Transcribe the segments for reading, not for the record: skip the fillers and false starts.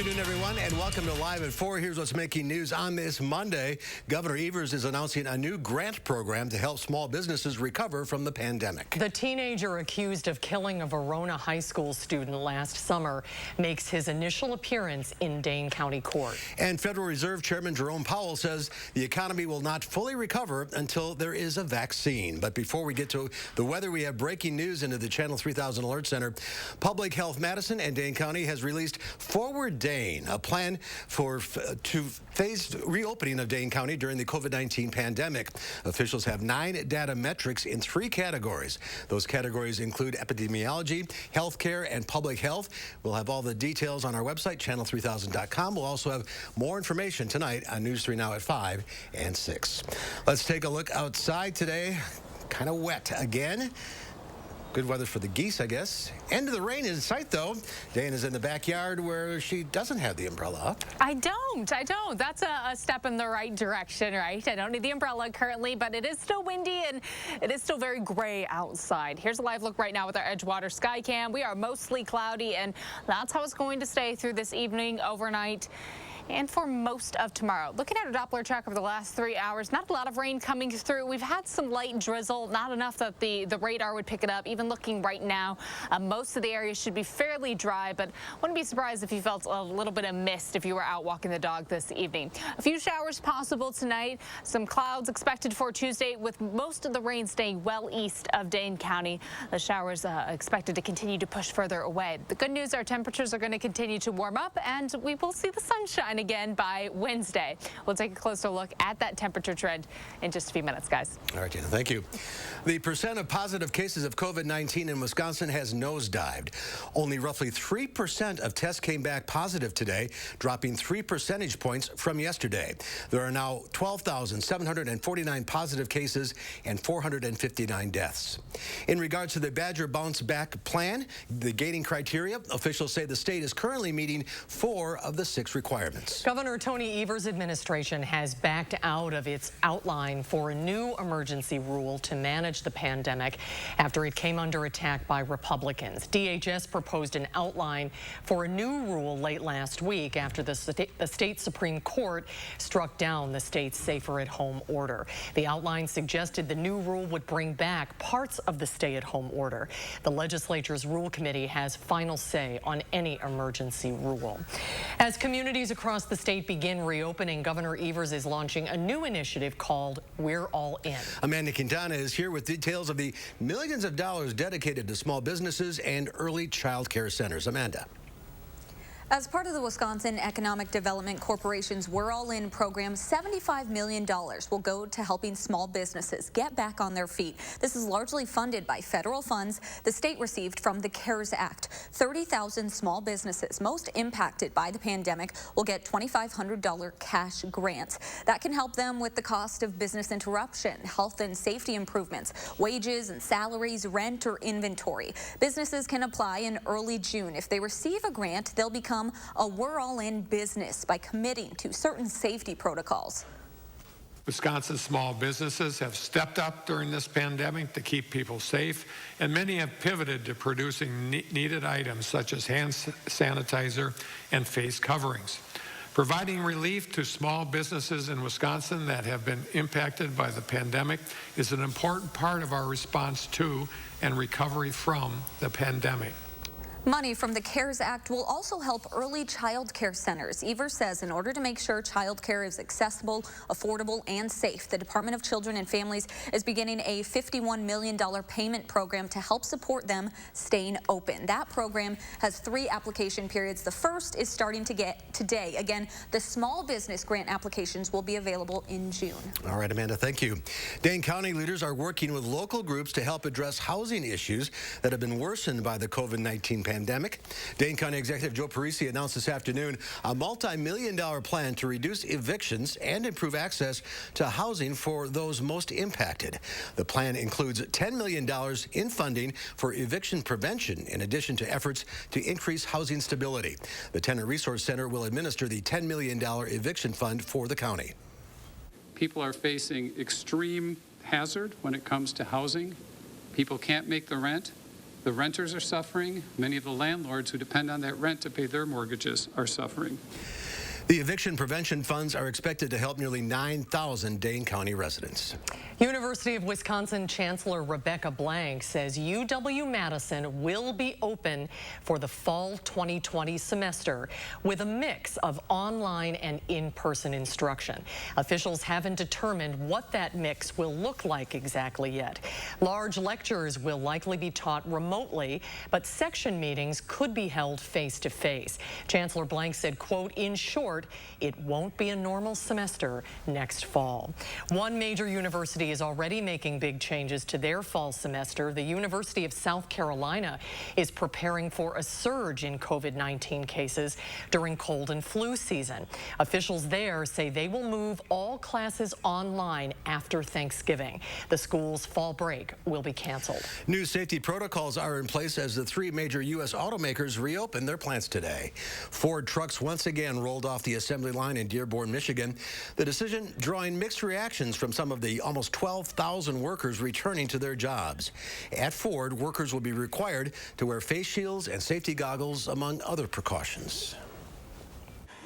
afternoon, everyone, and welcome to Live at 4. Here's what's making news on this Monday. Governor Eavers is announcing a new grant program to help small businesses recover from the pandemic. The teenager accused of killing a Verona high school student last summer makes his initial appearance in Dane County Court. And Federal Reserve Chairman Jerome Powell says the economy will not fully recover until there is a vaccine. But before we get to the weather, we have breaking news into the Channel 3000 Alert Center. Public Health Madison and Dane County has released Forward Dane, a plan to phased reopening of Dane County during the COVID-19 pandemic. Officials have 9 data metrics in 3 categories. Those categories include epidemiology, healthcare, and public health. We'll have all the details on our website, channel3000.com. We'll also have more information tonight on News 3 Now at 5 and 6. Let's take a look outside today. Kind of wet again. Good weather for the geese, I guess. End of the rain is in sight, though. Dane is in the backyard where she doesn't have the umbrella up. I don't. That's a step in the right direction, right? I don't need the umbrella currently, but it is still windy and it is still very gray outside. Here's a live look right now with our Edgewater sky cam. We are mostly cloudy, and that's how it's going to stay through this evening, overnight, and for most of tomorrow. Looking at a Doppler track over the last 3 hours, not a lot of rain coming through. We've had some light drizzle, not enough that the radar would pick it up. Even looking right now, most of the area should be fairly dry, but wouldn't be surprised if you felt a little bit of mist if you were out walking the dog this evening. A few showers possible tonight. Some clouds expected for Tuesday, with most of the rain staying well east of Dane County. The showers expected to continue to push further away. The good news, our temperatures are going to continue to warm up, and we will see the sunshine again by Wednesday. We'll take a closer look at that temperature trend in just a few minutes, guys. All right, Tina, thank you. The percent of positive cases of COVID-19 in Wisconsin has nosedived. Only roughly 3% of tests came back positive today, dropping 3 percentage points from yesterday. There are now 12,749 positive cases and 459 deaths. In regards to the Badger Bounce Back plan, the gating criteria, officials say the state is currently meeting 4 of the 6 requirements. Governor Tony Evers' administration has backed out of its outline for a new emergency rule to manage the pandemic after it came under attack by Republicans. DHS proposed an outline for a new rule late last week after the state Supreme Court struck down the state's safer-at-home order. The outline suggested the new rule would bring back parts of the stay-at-home order. The legislature's Rule Committee has final say on any emergency rule. As communities across the state begin reopening, Governor Eavers is launching a new initiative called We're All In. Amanda Quintana is here with details of the millions of dollars dedicated to small businesses and early child care centers. Amanda. As part of the Wisconsin Economic Development Corporation's We're All In program, $75 million will go to helping small businesses get back on their feet. This is largely funded by federal funds the state received from the CARES Act. 30,000 small businesses most impacted by the pandemic will get $2,500 cash grants. That can help them with the cost of business interruption, health and safety improvements, wages and salaries, rent, or inventory. Businesses can apply in early June. If they receive a grant, they'll become a We're All In business by committing to certain safety protocols. Wisconsin small businesses have stepped up during this pandemic to keep people safe, and many have pivoted to producing needed items such as hand sanitizer and face coverings. Providing relief to small businesses in Wisconsin that have been impacted by the pandemic is an important part of our response to and recovery from the pandemic. Money from the CARES Act will also help early child care centers. Evers says in order to make sure child care is accessible, affordable, and safe, the Department of Children and Families is beginning a $51 million payment program to help support them staying open. That program has 3 application periods. The first is starting to get today. Again, the small business grant applications will be available in June. All right, Amanda, thank you. Dane County leaders are working with local groups to help address housing issues that have been worsened by the COVID-19 pandemic. Dane County Executive Joe Parisi announced this afternoon a multi-million-dollar plan to reduce evictions and improve access to housing for those most impacted. The plan includes $10 million in funding for eviction prevention, in addition to efforts to increase housing stability. The Tenant Resource Center will administer the $10 million eviction fund for the county. People are facing extreme hazard when it comes to housing. People can't make the rent. The renters are suffering. Many of the landlords who depend on that rent to pay their mortgages are suffering. The eviction prevention funds are expected to help nearly 9,000 Dane County residents. University of Wisconsin Chancellor Rebecca Blank says UW-Madison will be open for the fall 2020 semester with a mix of online and in-person instruction. Officials haven't determined what that mix will look like exactly yet. Large lectures will likely be taught remotely, but section meetings could be held face-to-face. Chancellor Blank said, quote, "In short, it won't be a normal semester next fall." One major university is already making big changes to their fall semester. The University of South Carolina is preparing for a surge in COVID-19 cases during cold and flu season. Officials there say they will move all classes online after Thanksgiving. The school's fall break will be canceled. New safety protocols are in place as the three major U.S. automakers reopen their plants today. Ford trucks once again rolled off the assembly line in Dearborn, Michigan. The decision drawing mixed reactions from some of the almost 12,000 workers returning to their jobs. At Ford, workers will be required to wear face shields and safety goggles, among other precautions.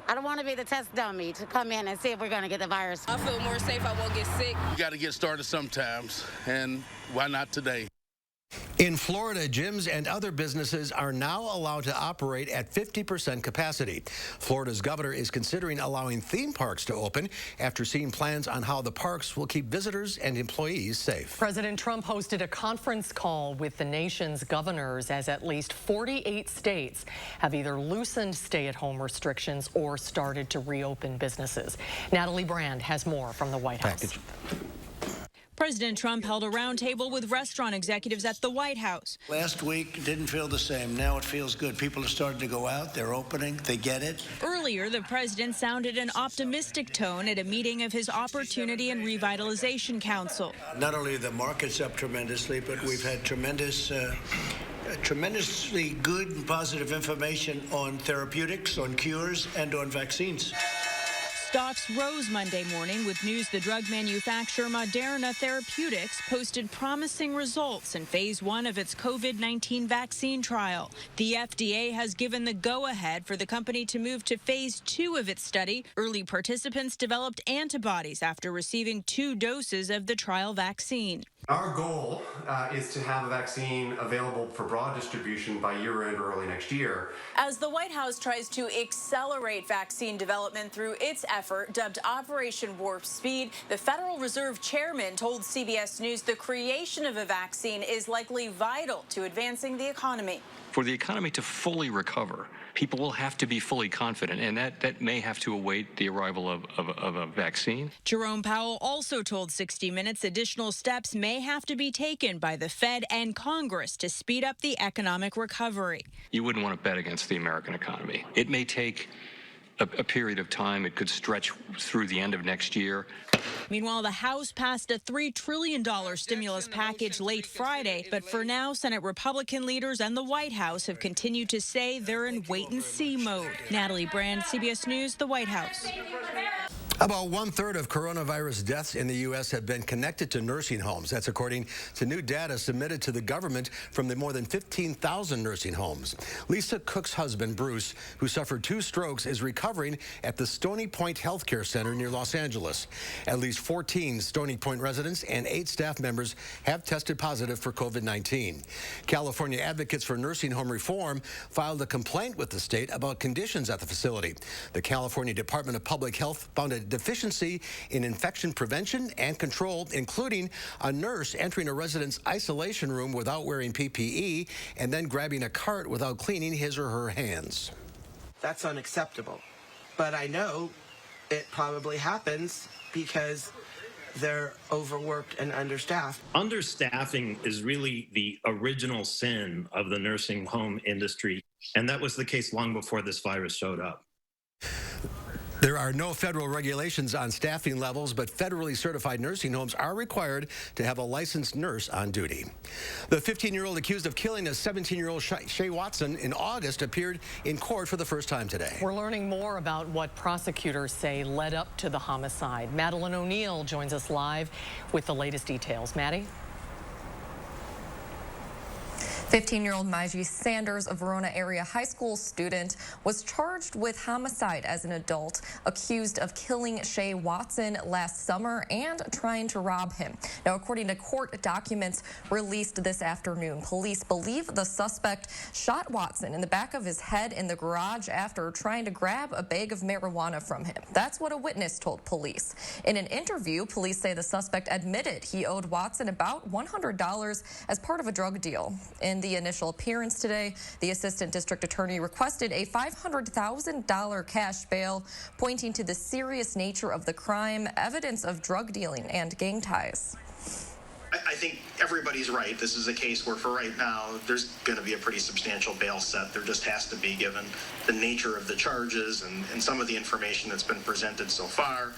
I don't want to be the test dummy to come in and see if we're going to get the virus. I feel more safe. I won't get sick. You got to get started sometimes, and why not today? In Florida, gyms and other businesses are now allowed to operate at 50% capacity. Florida's governor is considering allowing theme parks to open after seeing plans on how the parks will keep visitors and employees safe. President Trump hosted a conference call with the nation's governors as at least 48 states have either loosened stay-at-home restrictions or started to reopen businesses. Natalie Brand has more from the White House. President Trump held a roundtable with restaurant executives at the White House. Last week didn't feel the same. Now it feels good. People are starting to go out. They're opening. They get it. Earlier, the president sounded an optimistic tone at a meeting of his Opportunity and Revitalization Council. Not only the market's up tremendously, but we've had tremendously good and positive information on therapeutics, on cures, and on vaccines. Stocks rose Monday morning with news the drug manufacturer Moderna Therapeutics posted promising results in phase 1 of its COVID-19 vaccine trial. The FDA has given the go-ahead for the company to move to phase 2 of its study. Early participants developed antibodies after receiving 2 doses of the trial vaccine. Our goal is to have a vaccine available for broad distribution by year-end or early next year. As the White House tries to accelerate vaccine development through its effort dubbed Operation Warp Speed, the Federal Reserve Chairman told CBS News the creation of a vaccine is likely vital to advancing the economy. For the economy to fully recover, people will have to be fully confident, and that may have to await the arrival of a vaccine. Jerome Powell also told 60 Minutes additional steps may have to be taken by the Fed and Congress to speed up the economic recovery. You wouldn't want to bet against the American economy. It may take a period of time. It could stretch through the end of next year. Meanwhile, the House passed a $3 trillion stimulus package late Friday, but for now, Senate Republican leaders and the White House have continued to say they're in wait-and-see mode. Natalie Brand, CBS News, the White House. About 1/3 of coronavirus deaths in the U.S. have been connected to nursing homes. That's according to new data submitted to the government from the more than 15,000 nursing homes. Lisa Cook's husband, Bruce, who suffered 2 strokes, is recovering at the Stony Point Healthcare Center near Los Angeles. At least 14 Stony Point residents and 8 staff members have tested positive for COVID-19. California advocates for nursing home reform filed a complaint with the state about conditions at the facility. The California Department of Public Health found a deficiency in infection prevention and control, including a nurse entering a resident's isolation room without wearing PPE and then grabbing a cart without cleaning his or her hands. That's unacceptable. But I know it probably happens because they're overworked and understaffed. Understaffing is really the original sin of the nursing home industry, and that was the case long before this virus showed up. There are no federal regulations on staffing levels, but federally certified nursing homes are required to have a licensed nurse on duty. The 15-year-old accused of killing a 17-year-old Shay Watson in August appeared in court for the first time today. We're learning more about what prosecutors say led up to the homicide. Madeline O'Neill joins us live with the latest details. Maddie? 15-year-old Maiji Sanders, a Verona area high school student, was charged with homicide as an adult, accused of killing Shay Watson last summer and trying to rob him. Now, according to court documents released this afternoon, police believe the suspect shot Watson in the back of his head in the garage after trying to grab a bag of marijuana from him. That's what a witness told police. In an interview, police say the suspect admitted he owed Watson about $100 as part of a drug deal. In the initial appearance today, the assistant district attorney requested a $500,000 cash bail, pointing to the serious nature of the crime, evidence of drug dealing, and gang ties. I think everybody's right. This is a case where for right now, there's going to be a pretty substantial bail set. There just has to be, given the nature of the charges and some of the information that's been presented so far.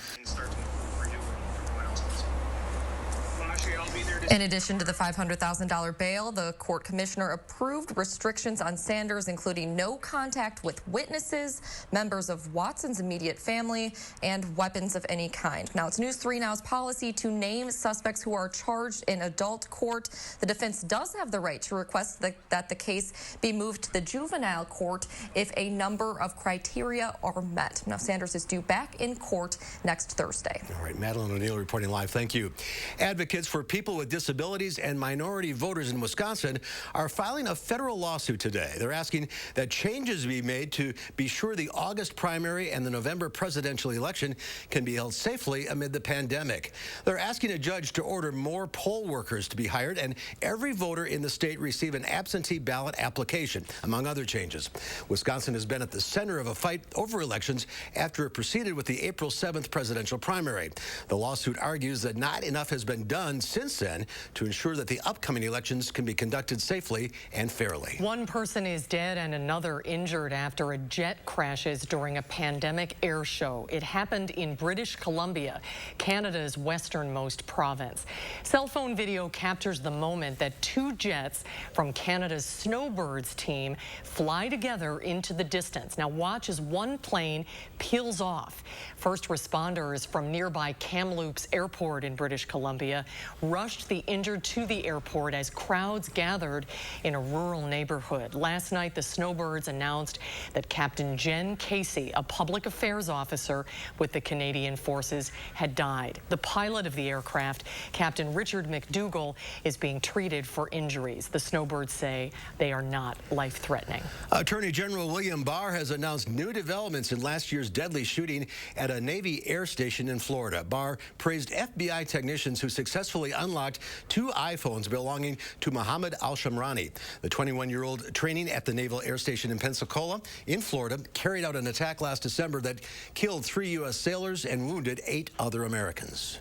In addition to the $500,000 bail, the court commissioner approved restrictions on Sanders, including no contact with witnesses, members of Watson's immediate family, and weapons of any kind. Now, it's News 3 Now's policy to name suspects who are charged in adult court. The defense does have the right to request that the case be moved to the juvenile court if a number of criteria are met. Now, Sanders is due back in court next Thursday. All right, Madeline O'Neill reporting live. Thank you. Advocates for people with disabilities and minority voters in Wisconsin are filing a federal lawsuit today. They're asking that changes be made to be sure the August primary and the November presidential election can be held safely amid the pandemic. They're asking a judge to order more poll workers to be hired and every voter in the state receive an absentee ballot application, among other changes. Wisconsin has been at the center of a fight over elections after it proceeded with the April 7th presidential primary. The lawsuit argues that not enough has been done since then to ensure that the upcoming elections can be conducted safely and fairly. One person is dead and another injured after a jet crashes during a pandemic air show. It happened in British Columbia, Canada's westernmost province. Cell phone video captures the moment that two jets from Canada's Snowbirds team fly together into the distance. Now watch as one plane peels off. First responders from nearby Kamloops Airport in British Columbia rushed the injured to the airport as crowds gathered in a rural neighborhood. Last night, the Snowbirds announced that Captain Jen Casey, a public affairs officer with the Canadian Forces, had died. The pilot of the aircraft, Captain Richard McDougall, is being treated for injuries. The Snowbirds say they are not life-threatening. Attorney General William Barr has announced new developments in last year's deadly shooting at a Navy air station in Florida. Barr praised FBI technicians who successfully unlocked two iPhones belonging to Mohammed al-Shamrani. The 21-year-old, training at the Naval Air Station in Pensacola, in Florida, carried out an attack last December that killed 3 U.S. sailors and wounded 8 other Americans.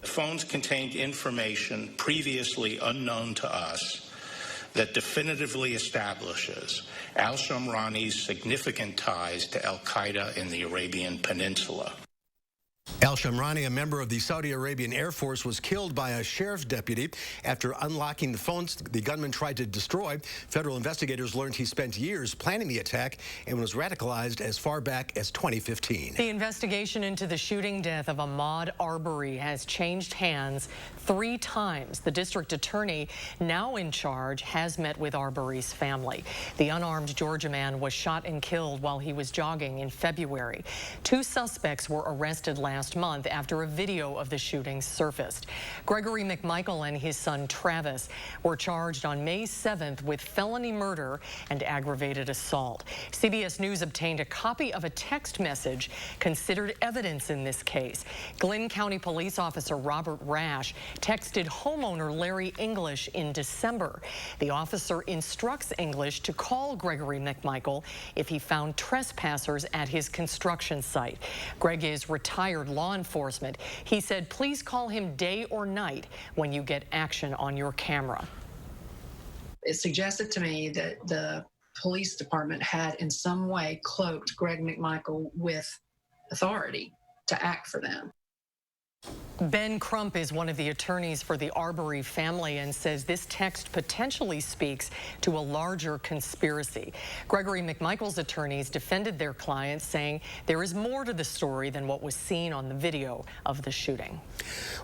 The phones contained information previously unknown to us that definitively establishes al-Shamrani's significant ties to al-Qaeda in the Arabian Peninsula. Al-Shamrani, a member of the Saudi Arabian Air Force, was killed by a sheriff's deputy after unlocking the phones the gunman tried to destroy. Federal investigators learned he spent years planning the attack and was radicalized as far back as 2015. The investigation into the shooting death of Ahmaud Arbery has changed hands 3 times. The district attorney, now in charge, has met with Arbery's family. The unarmed Georgia man was shot and killed while he was jogging in February. 2 suspects were arrested last month after a video of the shooting surfaced. Gregory McMichael and his son Travis were charged on May 7th with felony murder and aggravated assault. CBS News obtained a copy of a text message considered evidence in this case. Glynn County Police Officer Robert Rash texted homeowner Larry English in December. The officer instructs English to call Gregory McMichael if he found trespassers at his construction site. Greg is retired law enforcement. He said, please call him day or night when you get action on your camera. It suggested to me that the police department had in some way cloaked Greg McMichael with authority to act for them. Ben Crump is one of the attorneys for the Arbery family and says this text potentially speaks to a larger conspiracy. Gregory McMichael's attorneys defended their clients, saying there is more to the story than what was seen on the video of the shooting.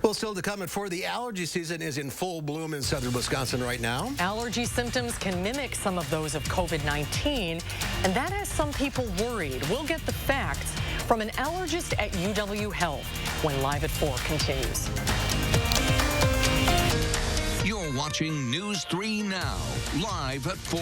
Well, still to come at 4, the allergy season is in full bloom in southern Wisconsin right now. Allergy symptoms can mimic some of those of COVID-19, and that has some people worried. We'll get the facts from an allergist at UW Health when Live at 4 continues. You're watching News 3 Now, live at 4.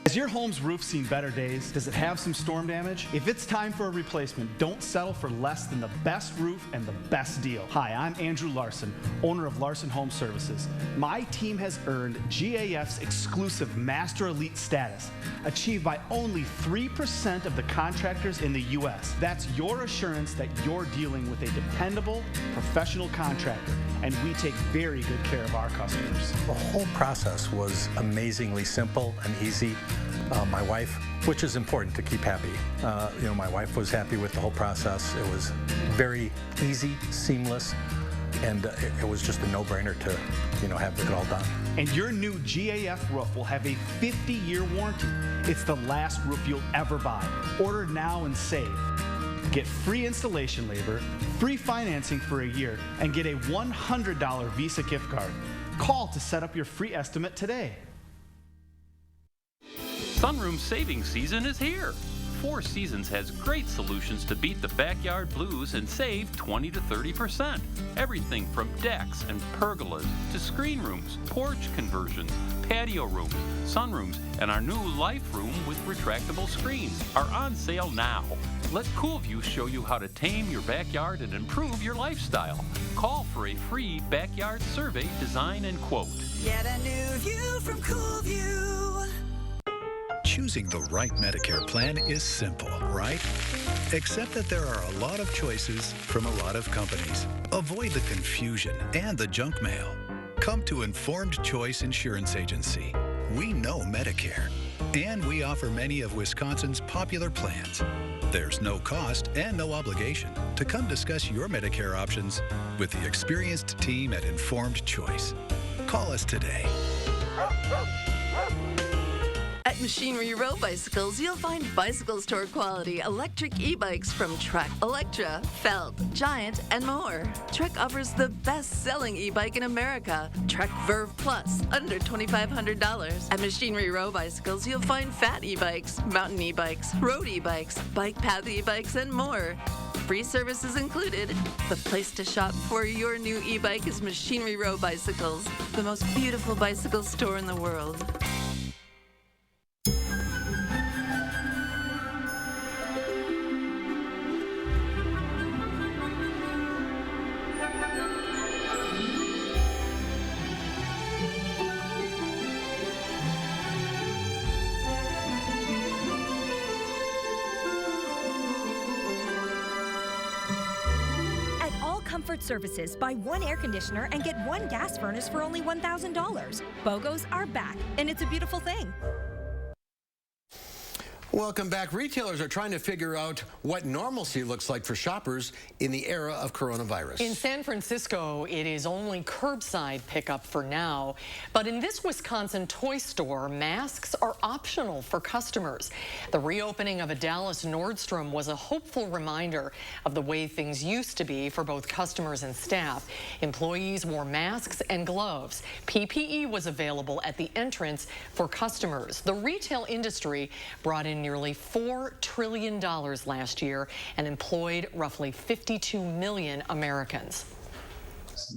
Has your home's roof seen better days? Does it have some storm damage? If it's time for a replacement, don't settle for less than the best roof and the best deal. Hi, I'm Andrew Larson, owner of Larson Home Services. My team has earned GAF's exclusive Master Elite status, achieved by only 3% of the contractors in the U.S. That's your assurance that you're dealing with a dependable, professional contractor, and we take very good care of our customers. The whole process was amazingly simple and easy. My wife, which is important to keep happy, my wife was happy with the whole process. It was very easy, seamless, and it was just a no-brainer to, have it all done. And your new GAF roof will have a 50-year warranty. It's the last roof you'll ever buy. Order now and save. Get free installation labor, free financing for a year, and get a $100 Visa gift card. Call to set up your free estimate today. Sunroom savings season is here. Four Seasons has great solutions to beat the backyard blues and save 20 to 30%. Everything from decks and pergolas to screen rooms, porch conversions, patio rooms, sunrooms, and our new life room with retractable screens are on sale now. Let CoolView show you how to tame your backyard and improve your lifestyle. Call for a free backyard survey, design, and quote. Get a new view from CoolView. Choosing the right Medicare plan is simple, right? Except that there are a lot of choices from a lot of companies. Avoid the confusion and the junk mail. Come to Informed Choice Insurance Agency. We know Medicare, and we offer many of Wisconsin's popular plans. There's no cost and no obligation to come discuss your Medicare options with the experienced team at Informed Choice. Call us today. At Machinery Row Bicycles, you'll find bicycle store quality electric e-bikes from Trek, Electra, Felt, Giant, and more. Trek offers the best-selling e-bike in America, Trek Verve Plus, under $2,500. At Machinery Row Bicycles, you'll find fat e-bikes, mountain e-bikes, road e-bikes, bike path e-bikes, and more. Free services included. The place to shop for your new e-bike is Machinery Row Bicycles, the most beautiful bicycle store in the world. Comfort Services, buy one air conditioner and get one gas furnace for only $1,000. BOGOs are back, and it's a beautiful thing. Welcome back. Retailers are trying to figure out what normalcy looks like for shoppers in the era of coronavirus. In San Francisco, it is only curbside pickup for now. But in this Wisconsin toy store, masks are optional for customers. The reopening of a Dallas Nordstrom was a hopeful reminder of the way things used to be for both customers and staff. Employees wore masks and gloves. PPE was available at the entrance for customers. The retail industry brought in nearly $4 trillion last year and employed roughly 52 million Americans.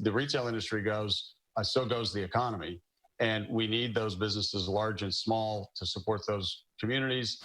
The retail industry goes, so goes the economy. And we need those businesses, large and small, to support those communities.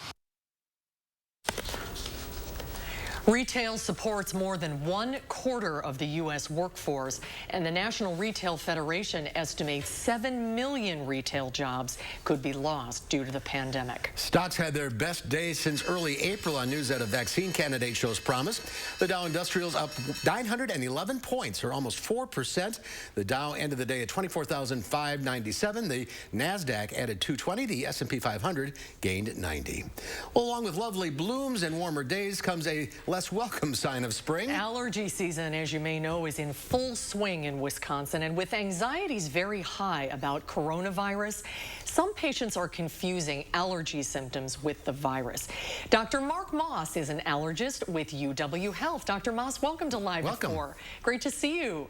Retail supports more than 1/4 of the U.S. workforce, and the National Retail Federation estimates 7 million retail jobs could be lost due to the pandemic. Stocks had their best day since early April on news that a vaccine candidate shows promise. The Dow Industrial's up 911 points, or almost 4%. The Dow ended the day at 24,597. The NASDAQ added 220. The S&P 500 gained 90. Well, along with lovely blooms and warmer days comes a less welcome sign of spring. Allergy season, as you may know, is in full swing in Wisconsin, and with anxieties very high about coronavirus, some patients are confusing allergy symptoms with the virus. Dr. Mark Moss is an allergist with UW Health. Dr. Moss, welcome to Live at 4. Great to see you.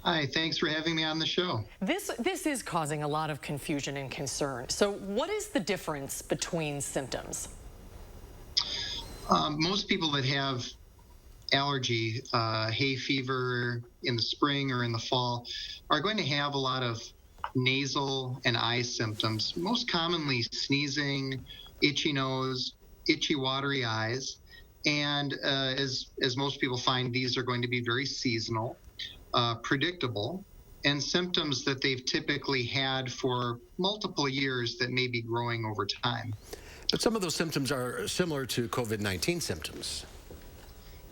Hi, thanks for having me on the show. This is causing a lot of confusion and concern. So what is the difference between symptoms? Most people that have allergy, hay fever in the spring or in the fall, are going to have a lot of nasal and eye symptoms, most commonly sneezing, itchy nose, itchy watery eyes, and as most people find, these are going to be very seasonal, predictable, and symptoms that they've typically had for multiple years that may be growing over time. But some of those symptoms are similar to COVID-19 symptoms.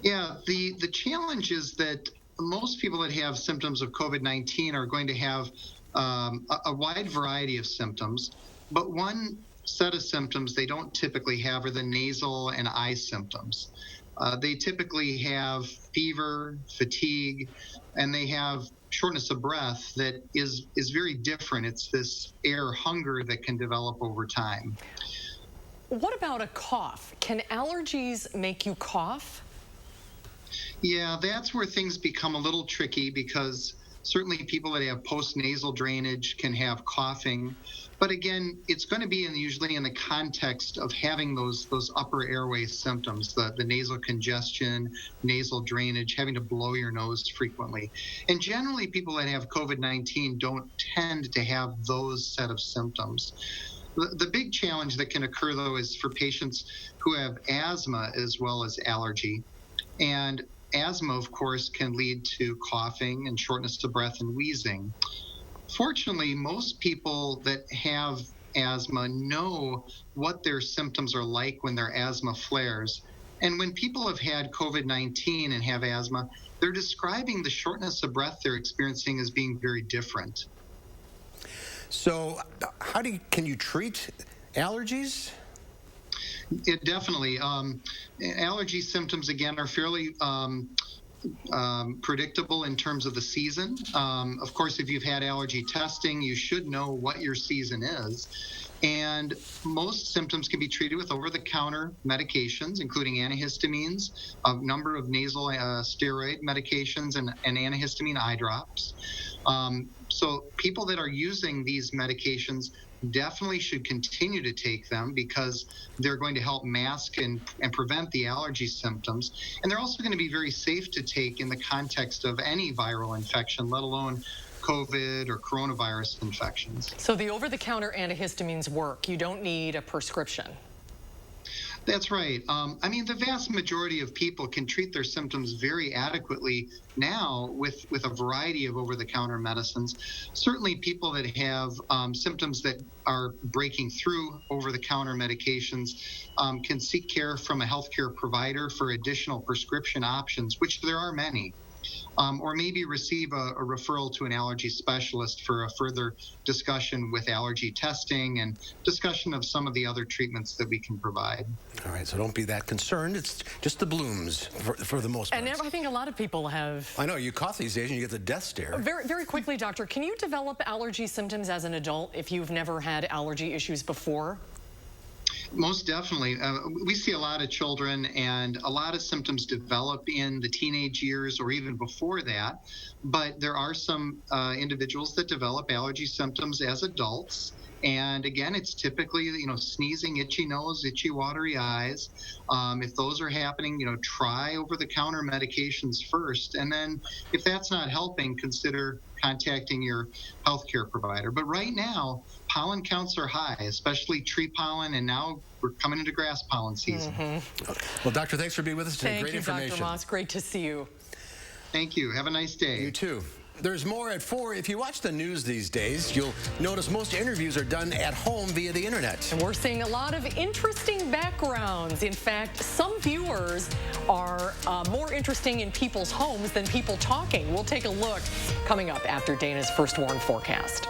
Yeah, the challenge is that most people that have symptoms of COVID-19 are going to have a wide variety of symptoms, but one set of symptoms they don't typically have are the nasal and eye symptoms. They typically have fever, fatigue, and they have shortness of breath that is very different. It's this air hunger that can develop over time. What about a cough? Can allergies make you cough? Yeah, that's where things become a little tricky, because certainly people that have postnasal drainage can have coughing. But again, it's going to be usually in the context of having those upper airway symptoms, the nasal congestion, nasal drainage, having to blow your nose frequently. And generally, people that have COVID-19 don't tend to have those set of symptoms. The big challenge that can occur, though, is for patients who have asthma as well as allergy. And asthma, of course, can lead to coughing and shortness of breath and wheezing. Fortunately, most people that have asthma know what their symptoms are like when their asthma flares. And when people have had COVID-19 and have asthma, they're describing the shortness of breath they're experiencing as being very different. So can you treat allergies? Definitely. Allergy symptoms, again, are fairly predictable in terms of the season. Of course, if you've had allergy testing, you should know what your season is. And most symptoms can be treated with over-the-counter medications, including antihistamines, a number of nasal steroid medications, and antihistamine eye drops. So people that are using these medications definitely should continue to take them, because they're going to help mask and prevent the allergy symptoms. And they're also going to be very safe to take in the context of any viral infection, let alone COVID or coronavirus infections. So the over-the-counter antihistamines work. You don't need a prescription. That's right. I mean, the vast majority of people can treat their symptoms very adequately now with a variety of over-the-counter medicines. Certainly people that have symptoms that are breaking through over-the-counter medications can seek care from a healthcare provider for additional prescription options, which there are many. Or maybe receive a referral to an allergy specialist for a further discussion with allergy testing and discussion of some of the other treatments that we can provide. All right, so don't be that concerned. It's just the blooms for the most part. And I think a lot of people have... I know, you cough these days and you get the death stare. Very, very quickly, doctor, can you develop allergy symptoms as an adult if you've never had allergy issues before? Most definitely. We see a lot of children, and a lot of symptoms develop in the teenage years or even before that. But there are some individuals that develop allergy symptoms as adults. And again, it's typically, sneezing, itchy nose, itchy, watery eyes. If those are happening, try over-the-counter medications first. And then if that's not helping, consider contacting your healthcare provider. But right now, pollen counts are high, especially tree pollen, and now we're coming into grass pollen season. Well, Doctor, thanks for being with us today. Thank Great you, information. Dr. Moss. Great to see you. Thank you. Have a nice day. You too. There's more at 4. If you watch the news these days, you'll notice most interviews are done at home via the internet. And we're seeing a lot of interesting backgrounds. In fact, some viewers are more interesting in people's homes than people talking. We'll take a look coming up after Dana's First Warn forecast.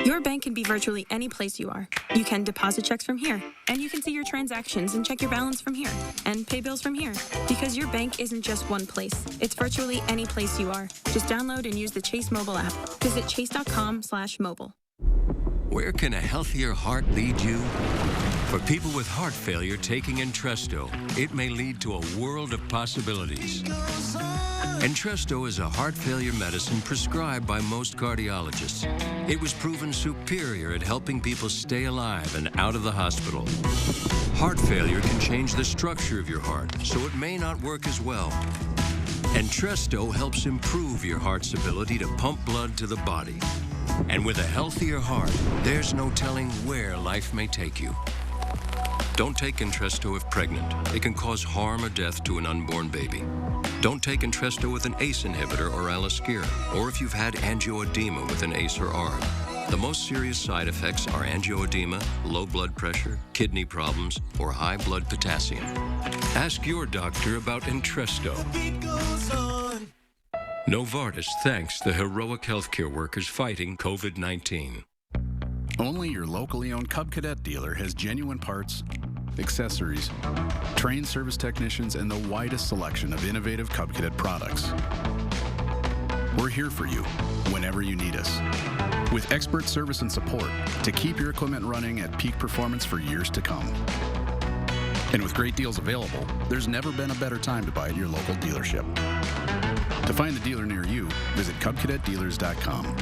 Your bank can be virtually any place you are. You can deposit checks from here, and you can see your transactions and check your balance from here, and pay bills from here. Because your bank isn't just one place. It's virtually any place you are. Just download and use the Chase mobile app. Visit chase.com/mobile. Where can a healthier heart lead you? For people with heart failure taking Entresto, it may lead to a world of possibilities. Entresto is a heart failure medicine prescribed by most cardiologists. It was proven superior at helping people stay alive and out of the hospital. Heart failure can change the structure of your heart, so it may not work as well. Entresto helps improve your heart's ability to pump blood to the body. And with a healthier heart, there's no telling where life may take you. Don't take Entresto if pregnant. It can cause harm or death to an unborn baby. Don't take Entresto with an ACE inhibitor or Alaskir, or if you've had angioedema with an ACE or ARB. The most serious side effects are angioedema, low blood pressure, kidney problems, or high blood potassium. Ask your doctor about Entresto. Novartis thanks the heroic healthcare workers fighting COVID-19. Only your locally owned Cub Cadet dealer has genuine parts, accessories, trained service technicians, and the widest selection of innovative Cub Cadet products. We're here for you whenever you need us, with expert service and support to keep your equipment running at peak performance for years to come. And with great deals available, there's never been a better time to buy at your local dealership. To find the dealer near you, visit CubCadetDealers.com.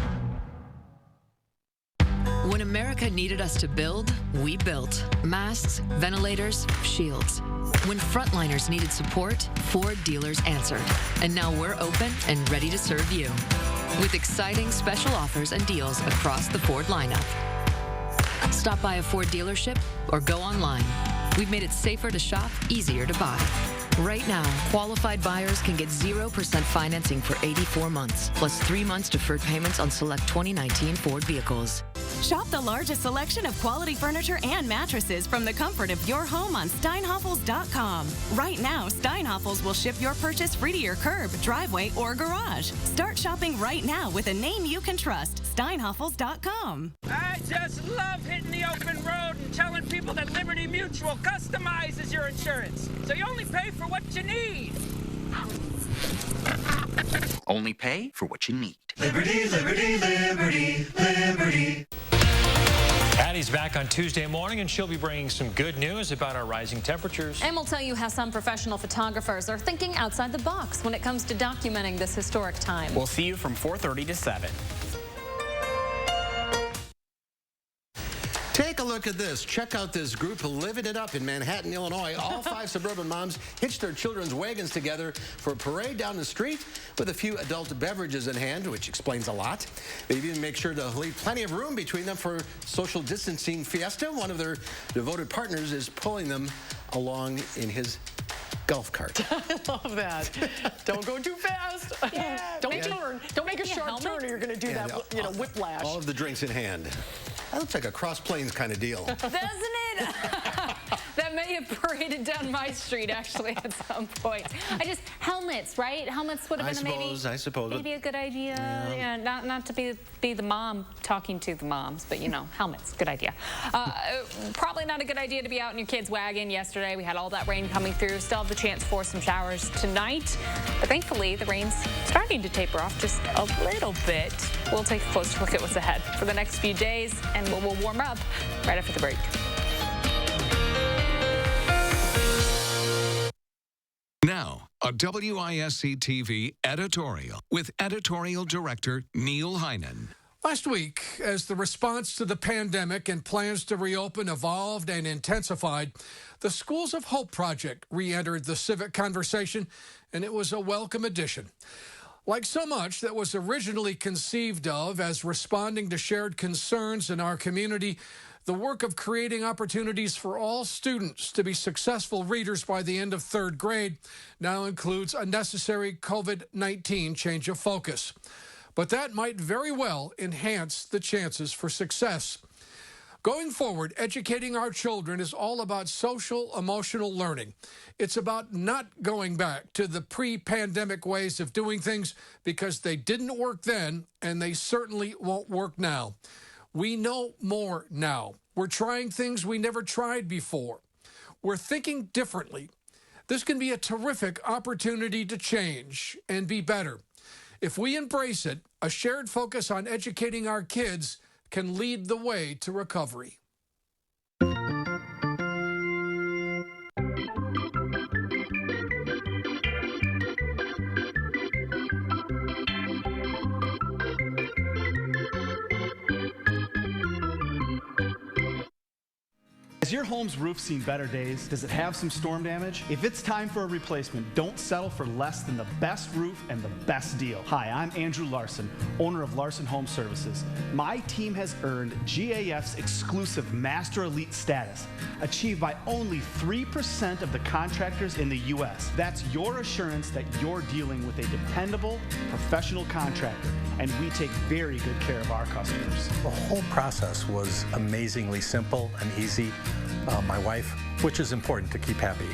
When America needed us to build, we built. Masks, ventilators, shields. When frontliners needed support, Ford dealers answered. And now we're open and ready to serve you. With exciting special offers and deals across the Ford lineup. Stop by a Ford dealership or go online. We've made it safer to shop, easier to buy. Right now, qualified buyers can get 0% financing for 84 months, plus 3 months deferred payments on select 2019 Ford vehicles. Shop the largest selection of quality furniture and mattresses from the comfort of your home on steinhoffels.com. Right now, Steinhoffels will ship your purchase free to your curb, driveway, or garage. Start shopping right now with a name you can trust. Steinhoffels.com. I just love hitting the open road and telling people that Liberty Mutual customizes your insurance, so you only pay for what you need. Only pay for what you need. Liberty, liberty, liberty, liberty. Patty's back on Tuesday morning, and she'll be bringing some good news about our rising temperatures. And we'll tell you how some professional photographers are thinking outside the box when it comes to documenting this historic time. We'll see you from 4:30 to 7. Take a look at this. Check out this group living it up in Manhattan, Illinois. All 5 suburban moms hitched their children's wagons together for a parade down the street with a few adult beverages in hand, which explains a lot. They even make sure to leave plenty of room between them for social distancing fiesta. One of their devoted partners is pulling them along in his golf cart. I love that. Don't go too fast. Yeah, Don't turn. Don't make a sharp turn or you're going to do that, whiplash. All of the drinks in hand. That looks like a Cross Plains kind of deal. Doesn't it? That may have paraded down my street, actually, at some point. Helmets, right? Helmets would have been maybe a good idea. Yeah, not to be the mom talking to the moms, but, helmets, good idea. Probably not a good idea to be out in your kid's wagon yesterday. We had all that rain coming through. Still have the chance for some showers tonight. But thankfully, the rain's starting to taper off just a little bit. We'll take a closer look at what's ahead for the next few days, and we'll warm up right after the break. Now, a WISC TV editorial with editorial director Neil Heinen. Last week, as the response to the pandemic and plans to reopen evolved and intensified, the Schools of Hope Project re-entered the civic conversation, and it was a welcome addition. Like so much that was originally conceived of as responding to shared concerns in our community, the work of creating opportunities for all students to be successful readers by the end of third grade now includes a necessary COVID-19 change of focus. But that might very well enhance the chances for success. Going forward, educating our children is all about social emotional learning. It's about not going back to the pre-pandemic ways of doing things because they didn't work then and they certainly won't work now. We know more now. We're trying things we never tried before. We're thinking differently. This can be a terrific opportunity to change and be better. If we embrace it, a shared focus on educating our kids can lead the way to recovery. Has your home's roof seen better days? Does it have some storm damage? If it's time for a replacement, don't settle for less than the best roof and the best deal. Hi, I'm Andrew Larson, owner of Larson Home Services. My team has earned GAF's exclusive Master Elite status, achieved by only 3% of the contractors in the U.S. That's your assurance that you're dealing with a dependable, professional contractor, and we take very good care of our customers. The whole process was amazingly simple and easy. My wife, which is important to keep happy,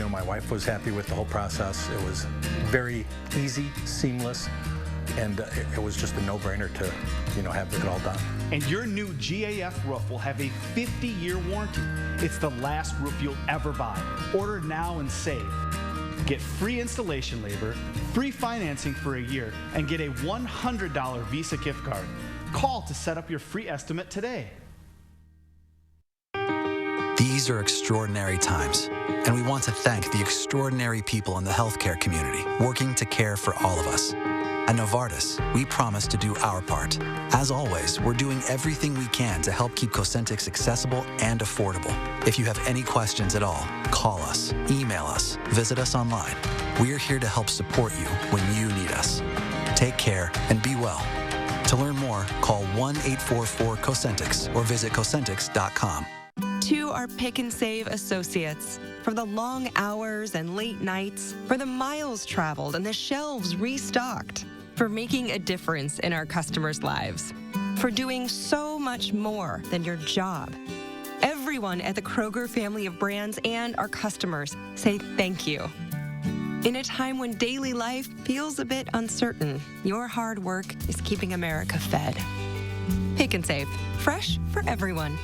my wife was happy with the whole process. It was very easy, seamless, and it was just a no-brainer to, have it all done. And your new GAF roof will have a 50-year warranty. It's the last roof you'll ever buy. Order now and save. Get free installation labor, free financing for a year, and get a $100 Visa gift card. Call to set up your free estimate today. These are extraordinary times, and we want to thank the extraordinary people in the healthcare community working to care for all of us. At Novartis, we promise to do our part. As always, we're doing everything we can to help keep Cosentyx accessible and affordable. If you have any questions at all, call us, email us, visit us online. We're here to help support you when you need us. Take care and be well. To learn more, call 1-844-COSENTYX or visit Cosentyx.com. To our Pick and Save associates, for the long hours and late nights, for the miles traveled and the shelves restocked, for making a difference in our customers' lives, for doing so much more than your job. Everyone at the Kroger family of brands and our customers say thank you. In a time when daily life feels a bit uncertain, your hard work is keeping America fed. Pick and Save, fresh for everyone.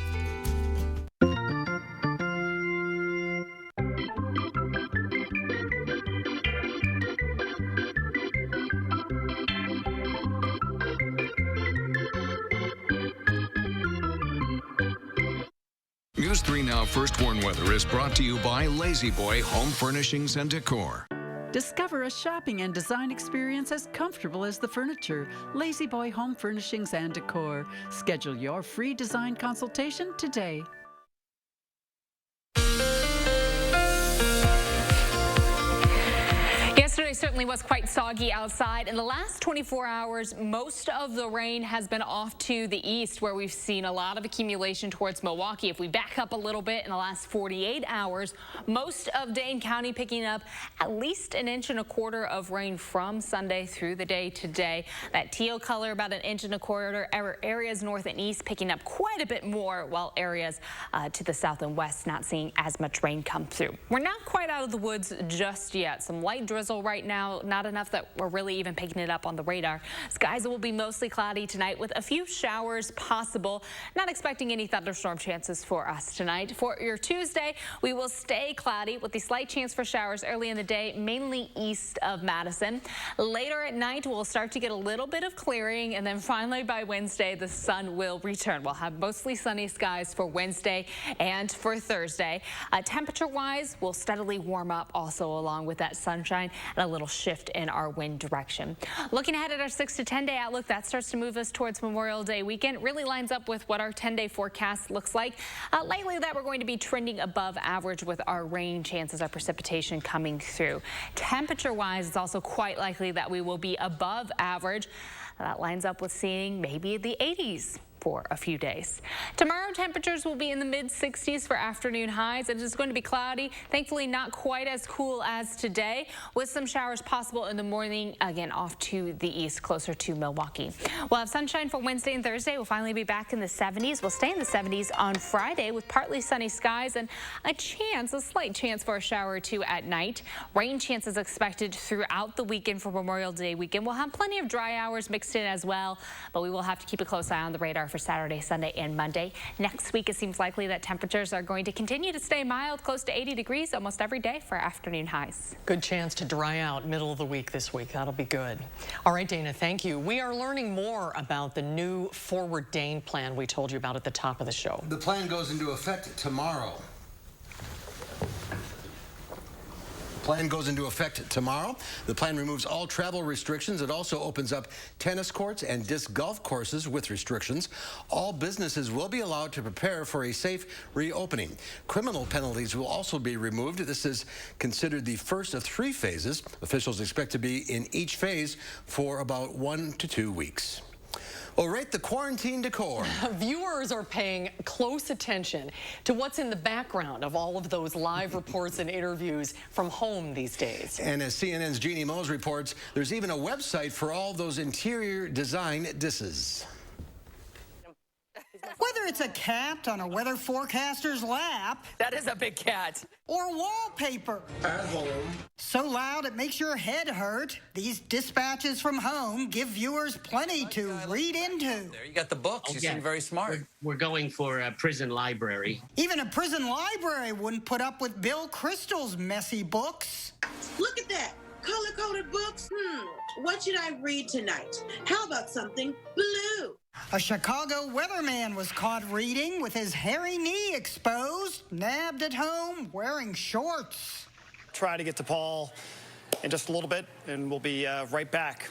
News 3 Now First Warn Weather is brought to you by Lazy Boy Home Furnishings and Decor. Discover a shopping and design experience as comfortable as the furniture. Lazy Boy Home Furnishings and Decor. Schedule your free design consultation today. Yesterday certainly was quite soggy outside. In the last 24 hours, most of the rain has been off to the east, where we've seen a lot of accumulation towards Milwaukee. If we back up a little bit, in the last 48 hours, most of Dane County picking up at least 1.25 inches of rain from Sunday through the day today. That teal color, about 1.25 inches. Areas north and east picking up quite a bit more, while areas to the south and west not seeing as much rain come through. We're not quite out of the woods just yet. Some light drizzle right now, not enough that we're really even picking it up on the radar. Skies will be mostly cloudy tonight with a few showers possible. Not expecting any thunderstorm chances for us tonight. For your Tuesday, we will stay cloudy with the slight chance for showers early in the day, mainly east of Madison. Later at night, we'll start to get a little bit of clearing, and then finally by Wednesday, the sun will return. We'll have mostly sunny skies for Wednesday and for Thursday. Temperature-wise, we'll steadily warm up also along with that sunshine and a little shift in our wind direction. Looking ahead at our 6 to 10 day outlook, that starts to move us towards Memorial Day weekend. It really lines up with what our 10-day forecast looks like. Likely that we're going to be trending above average with our rain chances, our precipitation coming through. Temperature-wise, it's also quite likely that we will be above average. That lines up with seeing maybe the 80s for a few days. Tomorrow, temperatures will be in the mid-60s for afternoon highs. It is going to be cloudy. Thankfully, not quite as cool as today, with some showers possible in the morning, again, off to the east, closer to Milwaukee. We'll have sunshine for Wednesday and Thursday. We'll finally be back in the 70s. We'll stay in the 70s on Friday with partly sunny skies and a slight chance for a shower or two at night. Rain chances expected throughout the weekend for Memorial Day weekend. We'll have plenty of dry hours mixed in as well, but we will have to keep a close eye on the radar for Saturday, Sunday, and Monday. Next week, it seems likely that temperatures are going to continue to stay mild, close to 80 degrees almost every day for afternoon highs. Good chance to dry out middle of the week this week. That'll be good. All right, Dana, thank you. We are learning more about the new Forward Dane plan we told you about at the top of the show. The plan goes into effect tomorrow. The plan goes into effect tomorrow. The plan removes all travel restrictions. It also opens up tennis courts and disc golf courses with restrictions. All businesses will be allowed to prepare for a safe reopening. Criminal penalties will also be removed. This is considered the first of 3 phases. Officials expect to be in each phase for about 1 to 2 weeks. Well, rate the quarantine decor. Viewers are paying close attention to what's in the background of all of those live reports and interviews from home these days. And as CNN's Jeannie Mose reports, there's even a website for all those interior design disses. Whether it's a cat on a weather forecaster's lap. That is a big cat. Or wallpaper. At home. So loud it makes your head hurt. These dispatches from home give viewers plenty to read into. There, you got the books. You seem very smart. We're going for a prison library. Even a prison library wouldn't put up with Bill Crystal's messy books. Look at that. Color-coded books. What should I read tonight? How about something blue? A Chicago weatherman was caught reading with his hairy knee exposed, nabbed at home, wearing shorts. Try to get to Paul in just a little bit, and we'll be right back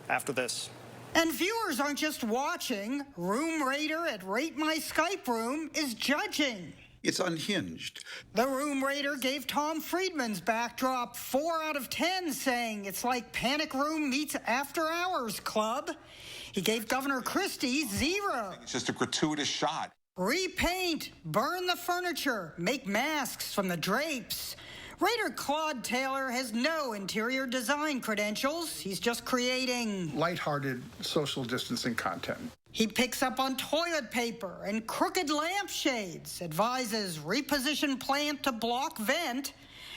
after this. And viewers aren't just watching. Room Raider at Rate My Skype Room is judging. It's unhinged. The Room Raider gave Tom Friedman's backdrop 4 out of 10, saying it's like Panic Room meets After Hours Club. He gave Governor Christie 0. It's just a gratuitous shot. Repaint, burn the furniture, make masks from the drapes. Raider Claude Taylor has no interior design credentials. He's just creating Lighthearted social distancing content. He picks up on toilet paper and crooked lampshades, advises reposition plant to block vent.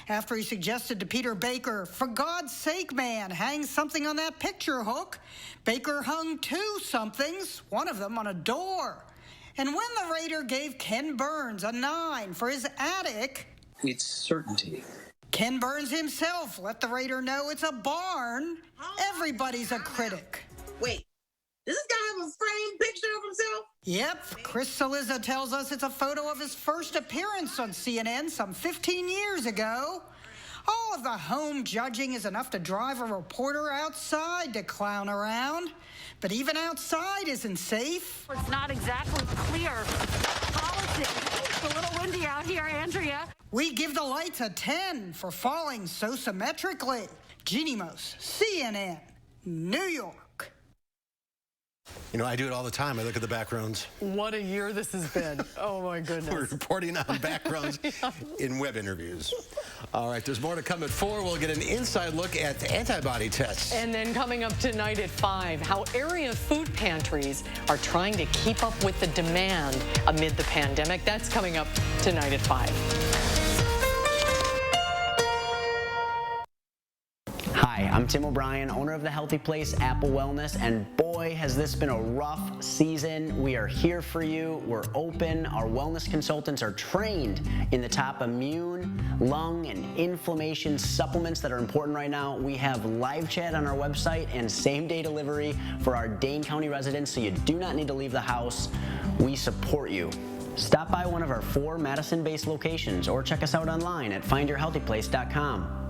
After he suggested to Peter Baker, for God's sake, man, hang something on that picture hook. Baker hung 2 somethings, one of them on a door. And when the Raider gave Ken Burns a 9 for his attic, it's certainty. Ken Burns himself let the Raider know it's a barn. Everybody's a critic. Wait, does this guy have a framed picture of himself? Yep, Chris Saliza tells us it's a photo of his first appearance on CNN some 15 years ago. All of the home judging is enough to drive a reporter outside to clown around. But even outside isn't safe. It's not exactly clear policy. It's a little windy out here, Andrea. We give the lights a 10 for falling so symmetrically. Jeannie Mose, CNN, New York. You know, I do it all the time. I look at the backgrounds. What a year this has been. Oh, my goodness. We're reporting on backgrounds in web interviews. All right, there's more to come at 4. We'll get an inside look at the antibody tests. And then coming up tonight at 5, how area food pantries are trying to keep up with the demand amid the pandemic. That's coming up tonight at 5. Hi, I'm Tim O'Brien, owner of the Healthy Place Apple Wellness, and boy, has this been a rough season. We are here for you. We're open. Our wellness consultants are trained in the top immune, lung, and inflammation supplements that are important right now. We have live chat on our website and same-day delivery for our Dane County residents, so you do not need to leave the house. We support you. Stop by one of our 4 Madison-based locations or check us out online at findyourhealthyplace.com.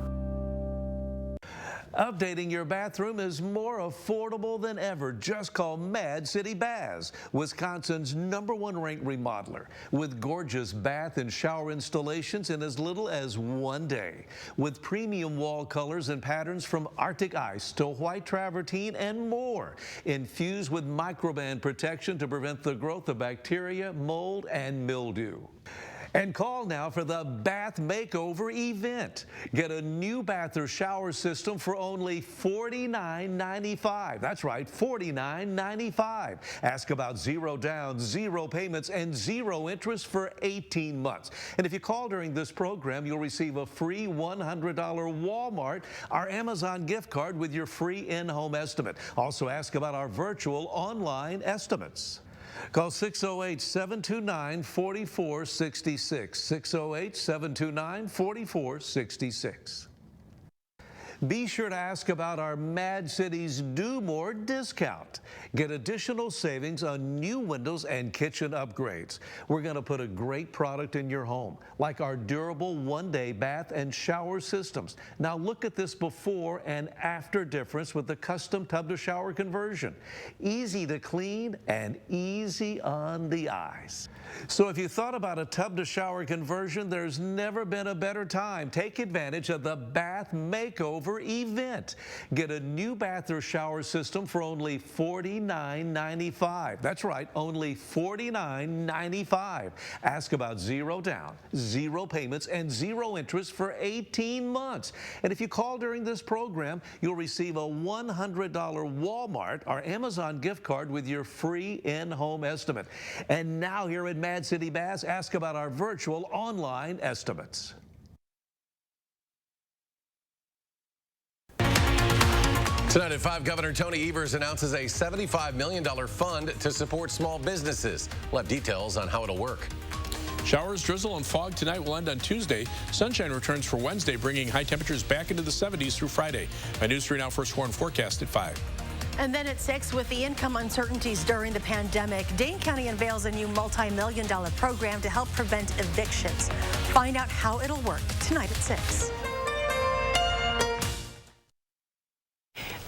Updating your bathroom is more affordable than ever. Just call Mad City Baths, Wisconsin's #1 ranked remodeler, with gorgeous bath and shower installations in as little as 1 day. With premium wall colors and patterns from Arctic ice to white travertine and more, infused with microban protection to prevent the growth of bacteria, mold, and mildew. And call now for the Bath Makeover event. Get a new bath or shower system for only $49.95. That's right, $49.95. Ask about 0 down, 0 payments, and 0 interest for 18 months. And if you call during this program, you'll receive a free $100 Walmart or Amazon gift card with your free in-home estimate. Also ask about our virtual online estimates. Call 608-729-4466, 608-729-4466. Be sure to ask about our Mad Cities Do More discount. Get additional savings on new windows and kitchen upgrades. We're going to put a great product in your home, like our durable 1-day bath and shower systems. Now look at this before and after difference with the custom tub to shower conversion. Easy to clean and easy on the eyes. So if you thought about a tub to shower conversion, there's never been a better time. Take advantage of the Bath Makeover event. Get a new bath or shower system for only $49.95. That's right, only $49.95. Ask about 0 down, 0 payments, and 0 interest for 18 months. And if you call during this program, you'll receive a $100 Walmart or Amazon gift card with your free in-home estimate. And now here at Mad City Baths, ask about our virtual online estimates. Tonight at 5, Governor Tony Eavers announces a $75 million fund to support small businesses. We'll have details on how it'll work. Showers, drizzle, and fog tonight will end on Tuesday. Sunshine returns for Wednesday, bringing high temperatures back into the 70s through Friday. My News 3 Now First Warn forecast at 5. And then at 6, with the income uncertainties during the pandemic, Dane County unveils a new multi-million-dollar program to help prevent evictions. Find out how it'll work tonight at 6.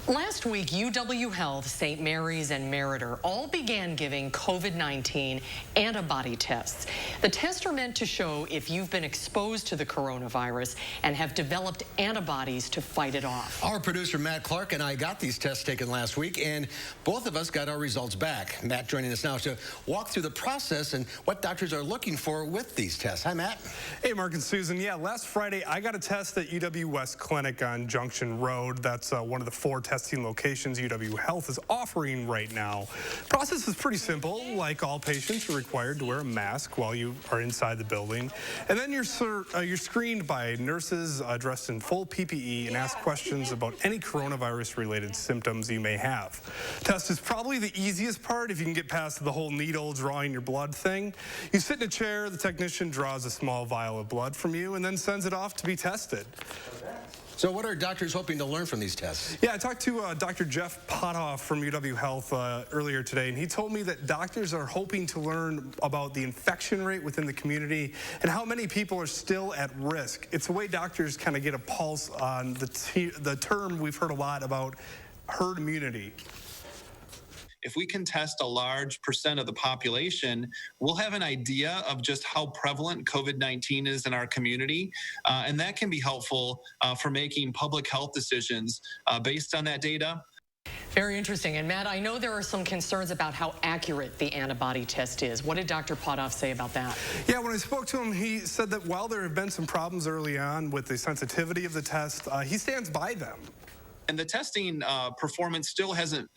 Last week, UW Health, St. Mary's, and Meriter all began giving COVID-19 antibody tests. The tests are meant to show if you've been exposed to the coronavirus and have developed antibodies to fight it off. Our producer, Matt Clark, and I got these tests taken last week, and both of us got our results back. Matt joining us now to walk through the process and what doctors are looking for with these tests. Hi, Matt. Hey, Mark and Susan. Yeah, last Friday, I got a test at UW West Clinic on Junction Road. That's one of the 4 testing locations UW Health is offering right now. The process is pretty simple. Like all patients, you're required to wear a mask while you are inside the building. And then you're screened by nurses dressed in full PPE and asked questions about any coronavirus-related symptoms you may have. Test is probably the easiest part if you can get past the whole needle drawing your blood thing. You sit in a chair, the technician draws a small vial of blood from you and then sends it off to be tested. So what are doctors hoping to learn from these tests? Yeah, I talked to Dr. Jeff Potoff from UW Health earlier today, and he told me that doctors are hoping to learn about the infection rate within the community and how many people are still at risk. It's a way doctors kind of get a pulse on the term we've heard a lot about, herd immunity. If we can test a large percent of the population, we'll have an idea of just how prevalent COVID-19 is in our community. And that can be helpful for making public health decisions based on that data. Very interesting. And Matt, I know there are some concerns about how accurate the antibody test is. What did Dr. Potoff say about that? Yeah, when I spoke to him, he said that while there have been some problems early on with the sensitivity of the test, he stands by them. And the testing performance still isn't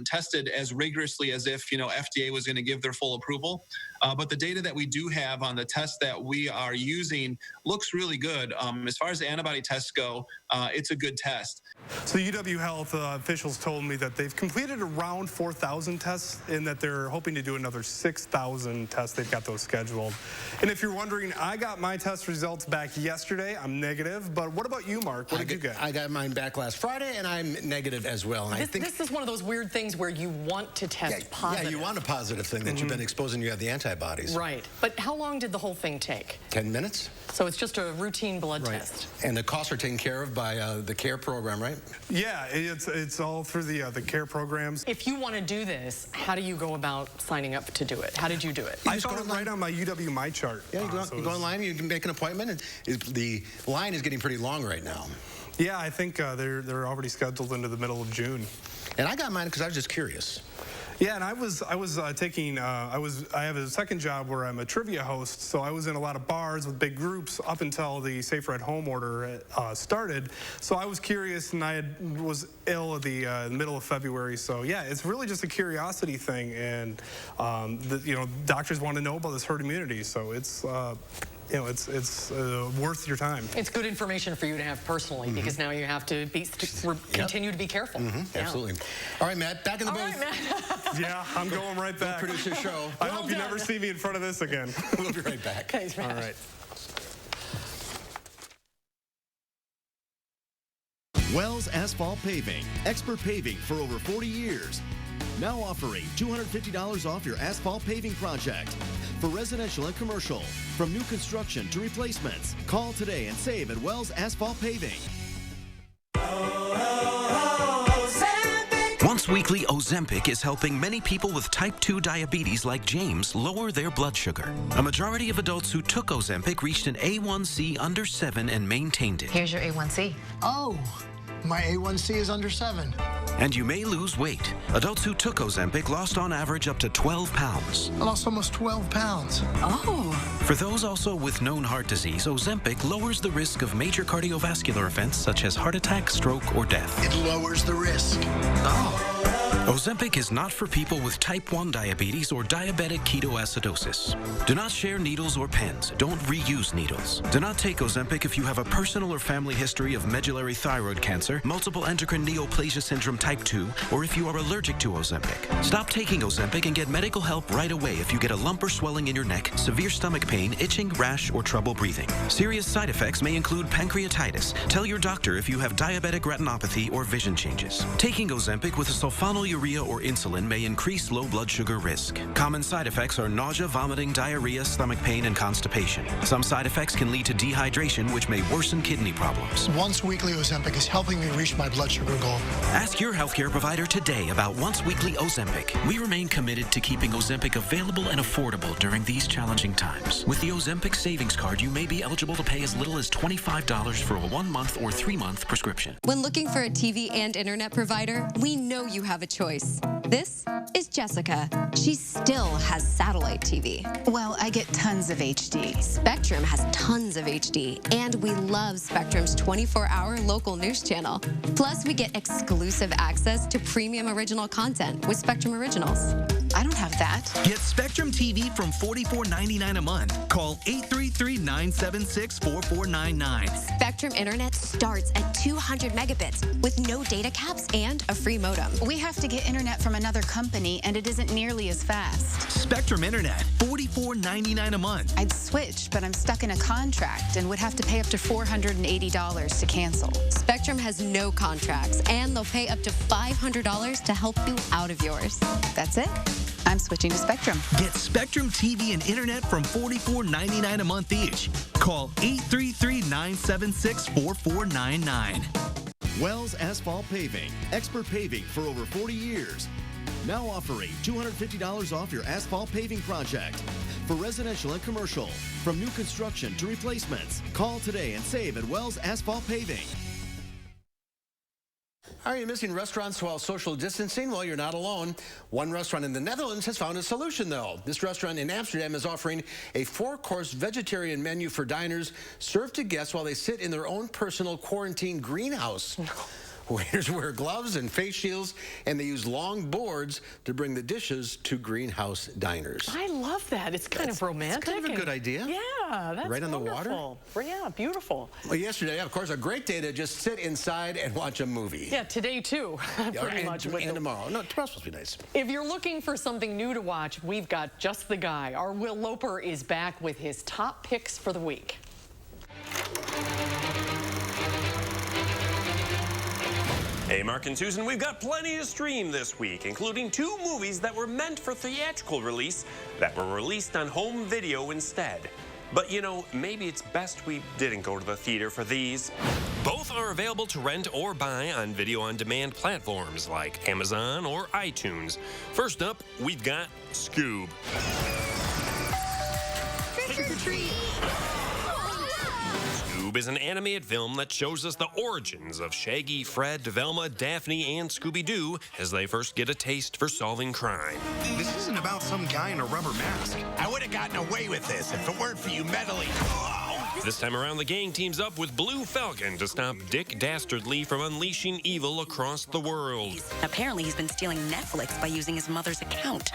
tested as rigorously as if, FDA was going to give their full approval. But the data that we do have on the test that we are using looks really good. As far as the antibody tests go, it's a good test. So UW Health officials told me that they've completed around 4,000 tests and that they're hoping to do another 6,000 tests. They've got those scheduled. And if you're wondering, I got my test results back yesterday. I'm negative. But what about you, Mark? What did you get? I got mine back last Friday, and I'm negative as well. And this is one of those weird things where you want to test positive. Yeah, you want a positive thing that you've been exposed and you have the antibodies. antibodies. Right. But how long did the whole thing take? 10 minutes. So it's just a routine blood test. And the costs are taken care of by the CARE program, right? Yeah, it's all through the CARE programs. If you want to do this, how do you go about signing up to do it? How did you do it? I found it right on my UW My Chart. Yeah, you go online, you can make an appointment, and the line is getting pretty long right now. Yeah, I think they're already scheduled into the middle of June. And I got mine because I was just curious. Yeah, and I have a second job where I'm a trivia host, so I was in a lot of bars with big groups up until the Safer at Home order started. So I was curious, and I was ill at the middle of February. So yeah, it's really just a curiosity thing, and doctors want to know about this herd immunity. So it's it's worth your time. It's good information for you to have personally, because now you have to continue to be careful. Absolutely. All right, Matt, back in the booth. All right, Matt. Yeah, I'm going right back. Produce your show. I hope you never see me in front of this again. We'll be right back. Thanks, Matt. All right. Wells Asphalt Paving, expert paving for over 40 years. Now offering $250 off your asphalt paving project. For residential and commercial, from new construction to replacements. Call today and save at Wells Asphalt Paving. Once weekly Ozempic is helping many people with type 2 diabetes like James lower their blood sugar. A majority of adults who took Ozempic reached an A1C under 7 and maintained it. Here's your A1C. Oh, my A1C is under 7. And you may lose weight. Adults who took Ozempic lost on average up to 12 pounds. I lost almost 12 pounds. Oh. For those also with known heart disease, Ozempic lowers the risk of major cardiovascular events such as heart attack, stroke, or death. It lowers the risk. Oh. Ozempic is not for people with type 1 diabetes or diabetic ketoacidosis. Do not share needles or pens. Don't reuse needles. Do not take Ozempic if you have a personal or family history of medullary thyroid cancer, multiple endocrine neoplasia syndrome type 2, or if you are allergic to Ozempic. Stop taking Ozempic and get medical help right away if you get a lump or swelling in your neck, severe stomach pain, itching, rash, or trouble breathing. Serious side effects may include pancreatitis. Tell your doctor if you have diabetic retinopathy or vision changes. Taking Ozempic with a sulfonylurea or insulin may increase low blood sugar risk. Common side effects are nausea, vomiting, diarrhea, stomach pain, and constipation. Some side effects can lead to dehydration, which may worsen kidney problems. Once weekly Ozempic is helping me reach my blood sugar goal. Ask your healthcare provider today about once weekly Ozempic. We remain committed to keeping Ozempic available and affordable during these challenging times. With the Ozempic Savings Card, you may be eligible to pay as little as $25 for a 1-month or 3-month prescription. When looking for a TV and internet provider, we know you have a choice. This is Jessica. She still has satellite TV. Well, I get tons of HD. Spectrum has tons of HD, and we love Spectrum's 24-hour local news channel. Plus, we get exclusive access to premium original content with Spectrum Originals. I don't have that. Get Spectrum TV from $44.99 a month. Call 833-976-4499. Spectrum Internet starts at 200 megabits with no data caps and a free modem. We have to get internet from another company, and it isn't nearly as fast. Spectrum Internet, $44.99 a month. I'd switch, but I'm stuck in a contract and would have to pay up to $480 to cancel. Spectrum has no contracts, and they'll pay up to $500 to help you out of yours. That's it. I'm switching to Spectrum. Get Spectrum TV and internet from $44.99 a month each. Call 833-976-4499. Wells Asphalt Paving, expert paving for over 40 years. Now offering $250 off your asphalt paving project. For residential and commercial, from new construction to replacements. Call today and save at Wells Asphalt Paving. Are you missing restaurants while social distancing? Well, you're not alone. One restaurant in the Netherlands has found a solution, though. This restaurant in Amsterdam is offering a 4-course vegetarian menu for diners served to guests while they sit in their own personal quarantine greenhouse. Waiters wear gloves and face shields, and they use long boards to bring the dishes to greenhouse diners. I love that. It's kind of romantic. It's kind of a good idea. Yeah, that's right on wonderful. The water. Yeah, beautiful. Well, yesterday, of course, a great day to just sit inside and watch a movie. Yeah, today too. Pretty much. And tomorrow. No, tomorrow's supposed to be nice. If you're looking for something new to watch, we've got just the guy. Our Will Loper is back with his top picks for the week. Hey, Mark and Susan, we've got plenty to stream this week, including 2 movies that were meant for theatrical release that were released on home video instead. But, you know, maybe it's best we didn't go to the theater for these. Both are available to rent or buy on video-on-demand platforms like Amazon or iTunes. First up, we've got Scoob. Trick or treat! Scoob is an animated film that shows us the origins of Shaggy, Fred, Velma, Daphne, and Scooby-Doo as they first get a taste for solving crime. This isn't about some guy in a rubber mask. I would have gotten away with this if it weren't for you meddling. This time around, the gang teams up with Blue Falcon to stop Dick Dastardly from unleashing evil across the world. Apparently, he's been stealing Netflix by using his mother's account.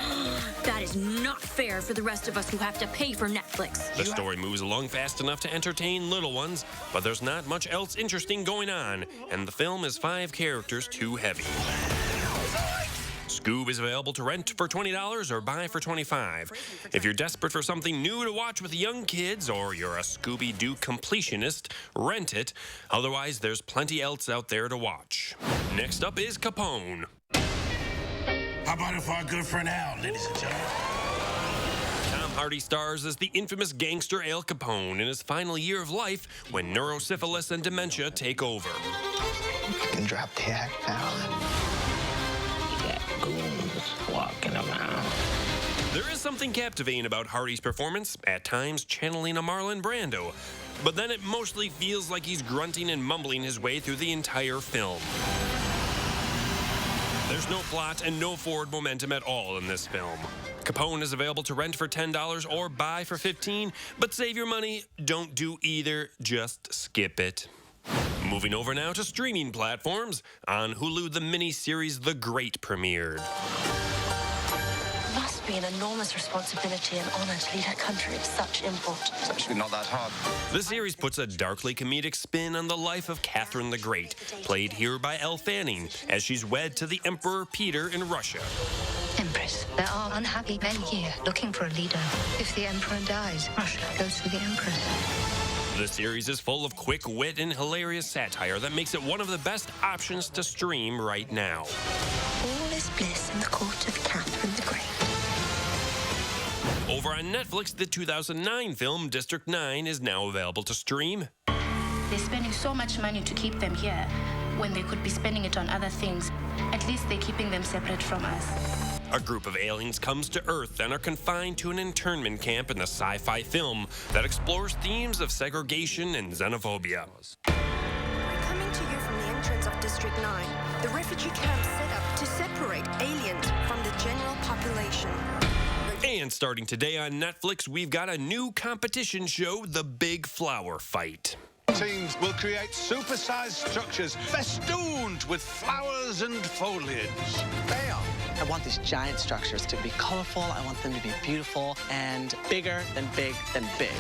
That is not fair for the rest of us who have to pay for Netflix. The story moves along fast enough to entertain little ones, but there's not much else interesting going on, and the film is 5 characters too heavy. Scoob is available to rent for $20 or buy for $25. If you're desperate for something new to watch with young kids, or you're a Scooby-Doo completionist, rent it. Otherwise, there's plenty else out there to watch. Next up is Capone. How about it for our good friend Al, ladies and gentlemen? Tom Hardy stars as the infamous gangster Al Capone in his final year of life when neurosyphilis and dementia take over. You can drop the act now. Walking around. There is something captivating about Hardy's performance, at times channeling a Marlon Brando, but then it mostly feels like he's grunting and mumbling his way through the entire film. There's no plot and no forward momentum at all in this film. Capone is available to rent for $10 or buy for $15, but save your money, don't do either, just skip it. Moving over now to streaming platforms. On Hulu, the miniseries The Great premiered. It must be an enormous responsibility and honor to lead a country of such import. It's actually not that hard. The series puts a darkly comedic spin on the life of Catherine the Great, played here by Elle Fanning, as she's wed to the Emperor Peter in Russia. Empress, there are unhappy men here looking for a leader. If the emperor dies, Russia goes to the empress. The series is full of quick wit and hilarious satire that makes it one of the best options to stream right now. All is bliss in the court of Catherine the Great. Over on Netflix, the 2009 film District 9 is now available to stream. They're spending so much money to keep them here when they could be spending it on other things. At least they're keeping them separate from us. A group of aliens comes to Earth and are confined to an internment camp in the sci-fi film that explores themes of segregation and xenophobia. We're coming to you from the entrance of District 9, the refugee camp set up to separate aliens from the general population. And starting today on Netflix, we've got a new competition show, The Big Flower Fight. Teams will create supersized structures festooned with flowers and foliage. Bam! I want these giant structures to be colorful. I want them to be beautiful and bigger than big than big.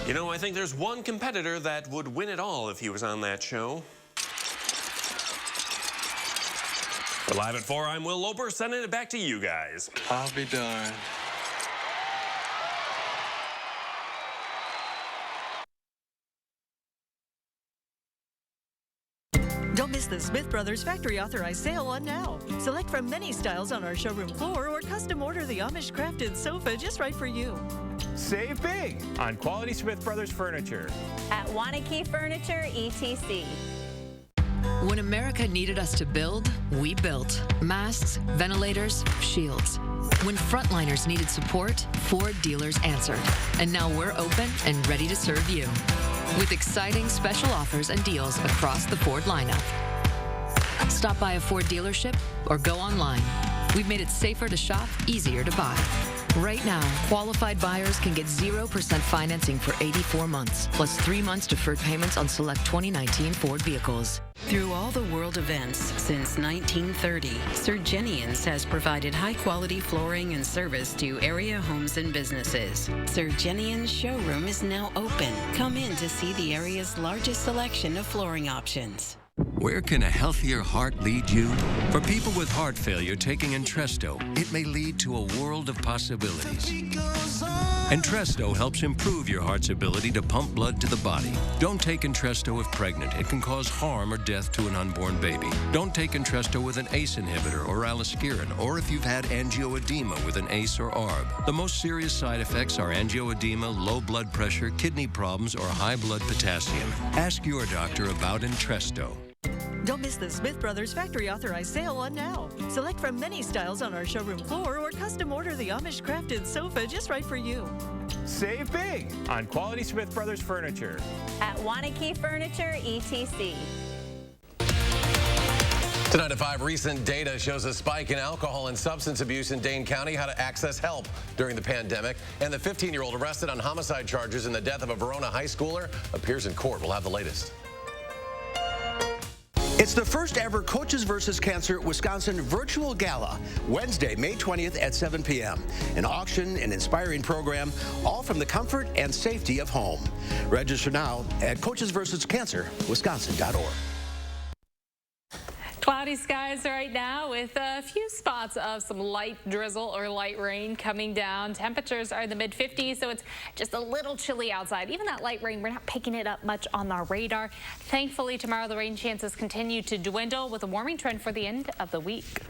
You know, I think there's one competitor that would win it all if he was on that show. For Live at 4, I'm Will Loper, sending it back to you guys. I'll be darned. Don't miss the Smith Brothers Factory Authorized sale on now. Select from many styles on our showroom floor or custom order the Amish crafted sofa just right for you. Save big on quality Smith Brothers furniture. At Wanakee Furniture, ETC. When America needed us to build, we built. Masks, ventilators, shields. When frontliners needed support, Ford dealers answered. And now we're open and ready to serve you. With exciting special offers and deals across the Ford lineup. Stop by a Ford dealership or go online. We've made it safer to shop, easier to buy. Right now, qualified buyers can get 0% financing for 84 months, plus 3 months deferred payments on select 2019 Ford vehicles. Through all the world events since 1930, Surgenians has provided high-quality flooring and service to area homes and businesses. Surgenian's showroom is now open. Come in to see the area's largest selection of flooring options. Where can a healthier heart lead you? For people with heart failure taking Entresto, it may lead to a world of possibilities. Entresto helps improve your heart's ability to pump blood to the body. Don't take Entresto if pregnant. It can cause harm or death to an unborn baby. Don't take Entresto with an ACE inhibitor or aliskiren, or if you've had angioedema with an ACE or ARB. The most serious side effects are angioedema, low blood pressure, kidney problems, or high blood potassium. Ask your doctor about Entresto. Don't miss the Smith Brothers Factory Authorized sale on now. Select from many styles on our showroom floor or custom order the Amish crafted sofa just right for you. Save big on quality Smith Brothers furniture. At Wanakee Furniture, ETC. Tonight at 5, recent data shows a spike in alcohol and substance abuse in Dane County, how to access help during the pandemic, and the 15-year-old arrested on homicide charges in the death of a Verona high schooler appears in court. We'll have the latest. It's the first ever Coaches vs. Cancer Wisconsin virtual gala, Wednesday, May 20th at 7 p.m. An auction, an inspiring program, all from the comfort and safety of home. Register now at coachesversuscancerwisconsin.org. Cloudy skies right now with a few spots of some light drizzle or light rain coming down. Temperatures are in the mid-50s, so it's just a little chilly outside. Even that light rain, we're not picking it up much on our radar. Thankfully, tomorrow the rain chances continue to dwindle with a warming trend for the end of the week.